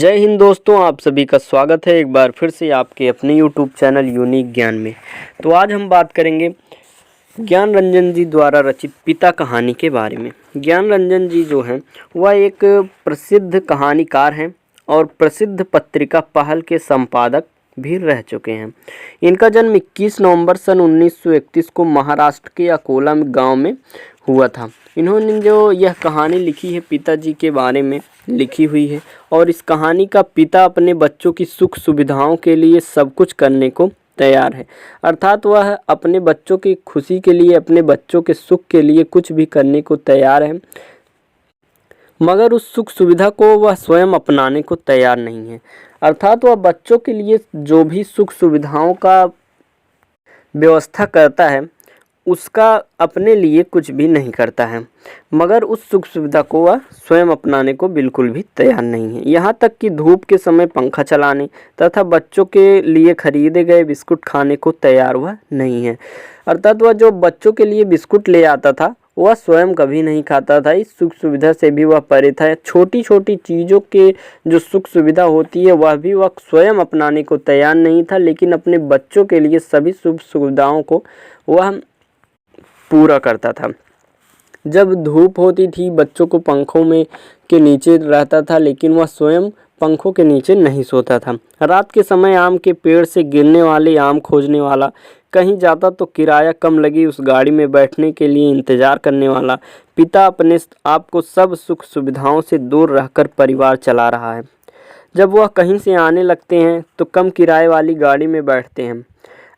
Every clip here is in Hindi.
जय हिंद दोस्तों, आप सभी का स्वागत है एक बार फिर से आपके अपने यूट्यूब चैनल यूनिक ज्ञान में। तो आज हम बात करेंगे ज्ञान रंजन जी द्वारा रचित पिता कहानी के बारे में। ज्ञान रंजन जी जो हैं वह एक प्रसिद्ध कहानीकार हैं और प्रसिद्ध पत्रिका पहल के संपादक भी रह चुके हैं। इनका जन्म 21 नवंबर सन 1931 को महाराष्ट्र के अकोला गांव में हुआ था। इन्होंने जो यह कहानी लिखी है पिताजी के बारे में लिखी हुई है और इस कहानी का पिता अपने बच्चों की सुख सुविधाओं के लिए सब कुछ करने को तैयार है। अर्थात वह अपने बच्चों की खुशी के लिए, अपने बच्चों के सुख के लिए कुछ भी करने को तैयार है, मगर उस सुख सुविधा को वह स्वयं अपनाने को तैयार नहीं है। अर्थात वह बच्चों के लिए जो भी सुख सुविधाओं का व्यवस्था करता है उसका अपने लिए कुछ भी नहीं करता है, मगर उस सुख सुविधा को वह स्वयं अपनाने को बिल्कुल भी तैयार नहीं है। यहाँ तक कि धूप के समय पंखा चलाने तथा बच्चों के लिए खरीदे गए बिस्कुट खाने को तैयार वह नहीं है। अर्थात वह जो बच्चों के लिए बिस्कुट ले आता था वह स्वयं कभी नहीं खाता था। इस सुख सुविधा से भी वह परे था। छोटी छोटी चीज़ों के जो सुख सुविधा होती है वह भी वह स्वयं अपनाने को तैयार नहीं था, लेकिन अपने बच्चों के लिए सभी सुख सुविधाओं को वह पूरा करता था। जब धूप होती थी बच्चों को पंखों में के नीचे रहता था, लेकिन वह स्वयं पंखों के नीचे नहीं सोता था। रात के समय आम के पेड़ से गिरने वाले आम खोजने वाला, कहीं जाता तो किराया कम लगी उस गाड़ी में बैठने के लिए इंतज़ार करने वाला पिता अपने आप को सब सुख सुविधाओं से दूर रहकर परिवार चला रहा है। जब वह कहीं से आने लगते हैं तो कम किराए वाली गाड़ी में बैठते हैं।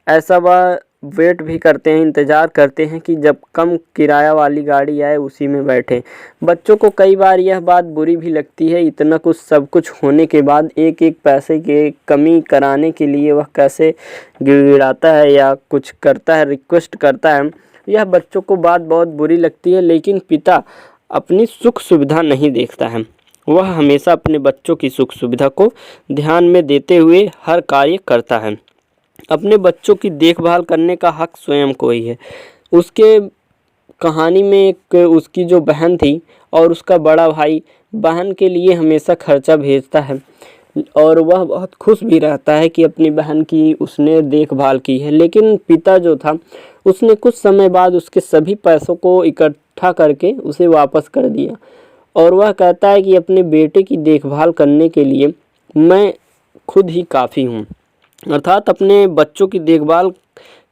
ऐसा वह वेट भी करते हैं, इंतज़ार करते हैं कि जब कम किराया वाली गाड़ी आए उसी में बैठें। बच्चों को कई बार यह बात बुरी भी लगती है, इतना कुछ सब कुछ होने के बाद एक एक पैसे के कमी कराने के लिए वह कैसे गिड़गिड़ाता है या कुछ करता है, रिक्वेस्ट करता है। यह बच्चों को बात बहुत बुरी लगती है, लेकिन पिता अपनी सुख सुविधा नहीं देखता है। वह हमेशा अपने बच्चों की सुख सुविधा को ध्यान में देते हुए हर कार्य करता है। अपने बच्चों की देखभाल करने का हक स्वयं को ही है। उसके कहानी में एक उसकी जो बहन थी और उसका बड़ा भाई बहन के लिए हमेशा खर्चा भेजता है और वह बहुत खुश भी रहता है कि अपनी बहन की उसने देखभाल की है। लेकिन पिता जो था उसने कुछ समय बाद उसके सभी पैसों को इकट्ठा करके उसे वापस कर दिया और वह कहता है कि अपने बेटे की देखभाल करने के लिए मैं खुद ही काफ़ी हूँ। अर्थात अपने बच्चों की देखभाल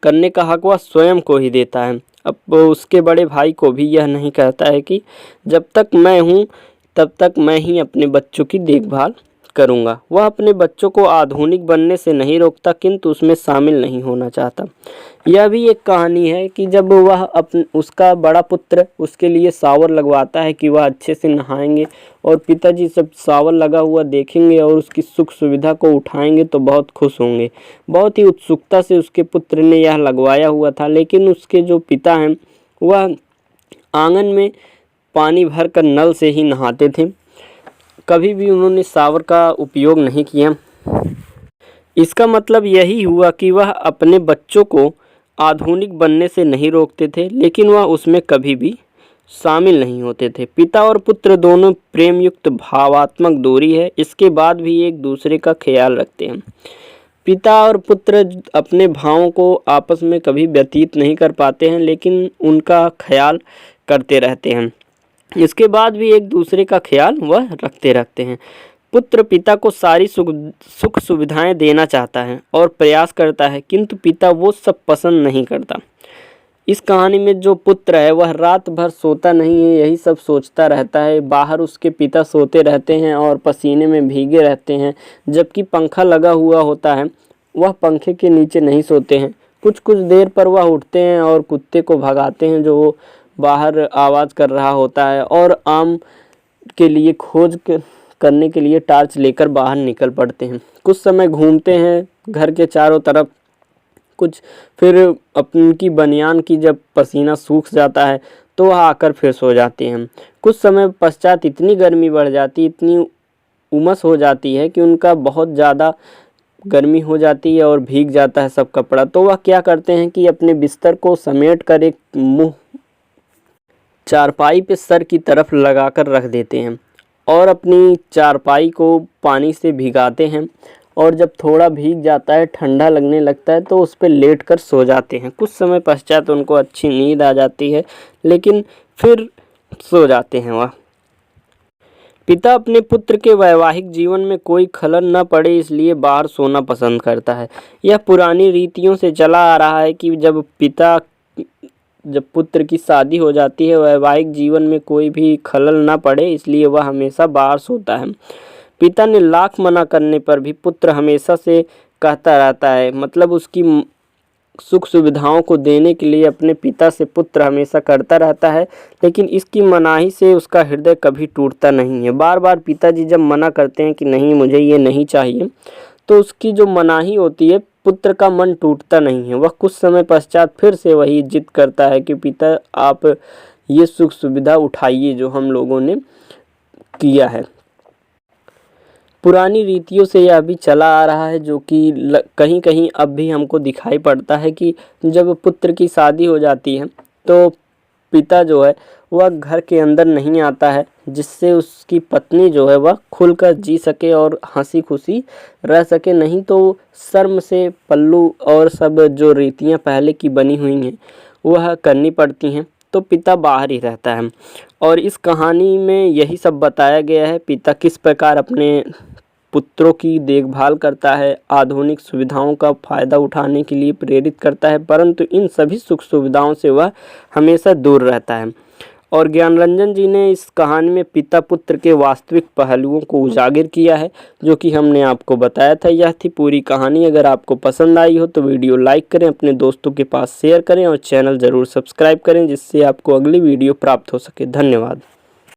करने का हक वह स्वयं को ही देता है। अब उसके बड़े भाई को भी यह नहीं कहता है कि जब तक मैं हूँ तब तक मैं ही अपने बच्चों की देखभाल करूँगा। वह अपने बच्चों को आधुनिक बनने से नहीं रोकता, किंतु उसमें शामिल नहीं होना चाहता। यह भी एक कहानी है कि जब वह उसका बड़ा पुत्र उसके लिए शावर लगवाता है कि वह अच्छे से नहाएंगे और पिताजी सब शावर लगा हुआ देखेंगे और उसकी सुख सुविधा को उठाएंगे तो बहुत खुश होंगे। बहुत ही उत्सुकता से उसके पुत्र ने यह लगवाया हुआ था, लेकिन उसके जो पिता हैं वह आंगन में पानी भर कर नल से ही नहाते थे। कभी भी उन्होंने शावर का उपयोग नहीं किया। इसका मतलब यही हुआ कि वह अपने बच्चों को आधुनिक बनने से नहीं रोकते थे, लेकिन वह उसमें कभी भी शामिल नहीं होते थे। पिता और पुत्र दोनों प्रेम युक्त भावात्मक दूरी है, इसके बाद भी एक दूसरे का ख्याल रखते हैं। पिता और पुत्र अपने भावों को आपस में कभी व्यतीत नहीं कर पाते हैं, लेकिन उनका ख्याल करते रहते हैं। इसके बाद भी एक दूसरे का ख्याल वह रखते हैं। पुत्र पिता को सारी सुख सुविधाएं देना चाहता है और प्रयास करता है, किंतु पिता वो सब पसंद नहीं करता। इस कहानी में जो पुत्र है वह रात भर सोता नहीं है, यही सब सोचता रहता है। बाहर उसके पिता सोते रहते हैं और पसीने में भीगे रहते हैं, जबकि पंखा लगा हुआ होता है वह पंखे के नीचे नहीं सोते हैं। कुछ कुछ देर पर वह उठते हैं और कुत्ते को भगाते हैं जो बाहर आवाज़ कर रहा होता है, और आम के लिए खोज करने के लिए टार्च लेकर बाहर निकल पड़ते हैं। कुछ समय घूमते हैं घर के चारों तरफ, कुछ फिर अपनी बनियान की जब पसीना सूख जाता है तो वह आकर फिर सो जाते हैं। कुछ समय पश्चात इतनी गर्मी बढ़ जाती, इतनी उमस हो जाती है कि उनका बहुत ज़्यादा गर्मी हो जाती है और भीग जाता है सब कपड़ा। तो वह क्या करते हैं कि अपने बिस्तर को समेट कर एक मुँह चारपाई पे सर की तरफ लगाकर रख देते हैं और अपनी चारपाई को पानी से भिगाते हैं और जब थोड़ा भीग जाता है, ठंडा लगने लगता है, तो उस पर लेट कर सो जाते हैं। कुछ समय पश्चात उनको अच्छी नींद आ जाती है, लेकिन फिर सो जाते हैं वह। पिता अपने पुत्र के वैवाहिक जीवन में कोई खलल न पड़े इसलिए बाहर सोना पसंद करता है। यह पुरानी रीतियों से चला आ रहा है कि जब पुत्र की शादी हो जाती है, वैवाहिक जीवन में कोई भी खलल न पड़े इसलिए वह हमेशा बाहर सोता है। पिता ने लाख मना करने पर भी पुत्र हमेशा से कहता रहता है, मतलब उसकी सुख सुविधाओं को देने के लिए अपने पिता से पुत्र हमेशा करता रहता है, लेकिन इसकी मनाही से उसका हृदय कभी टूटता नहीं है। बार बार पिताजी जब मना करते हैं कि नहीं मुझे ये नहीं चाहिए, तो उसकी जो मनाही होती है, पुत्र का मन टूटता नहीं है। वह कुछ समय पश्चात फिर से वही जिद करता है कि पिता आप ये सुख सुविधा उठाइए जो हम लोगों ने किया है। पुरानी रीतियों से यह भी चला आ रहा है, जो कि कहीं कहीं अब भी हमको दिखाई पड़ता है कि जब पुत्र की शादी हो जाती है तो पिता जो है वह घर के अंदर नहीं आता है, जिससे उसकी पत्नी जो है वह खुलकर जी सके और हंसी खुशी रह सके। नहीं तो शर्म से पल्लू और सब जो रीतियां पहले की बनी हुई हैं वह करनी पड़ती हैं, तो पिता बाहर ही रहता है। और इस कहानी में यही सब बताया गया है, पिता किस प्रकार अपने पुत्रों की देखभाल करता है, आधुनिक सुविधाओं का फ़ायदा उठाने के लिए प्रेरित करता है, परंतु इन सभी सुख सुविधाओं से वह हमेशा दूर रहता है। और ज्ञानरंजन जी ने इस कहानी में पिता पुत्र के वास्तविक पहलुओं को उजागर किया है, जो कि हमने आपको बताया था। यह थी पूरी कहानी। अगर आपको पसंद आई हो तो वीडियो लाइक करें, अपने दोस्तों के पास शेयर करें और चैनल ज़रूर सब्सक्राइब करें, जिससे आपको अगली वीडियो प्राप्त हो सके। धन्यवाद।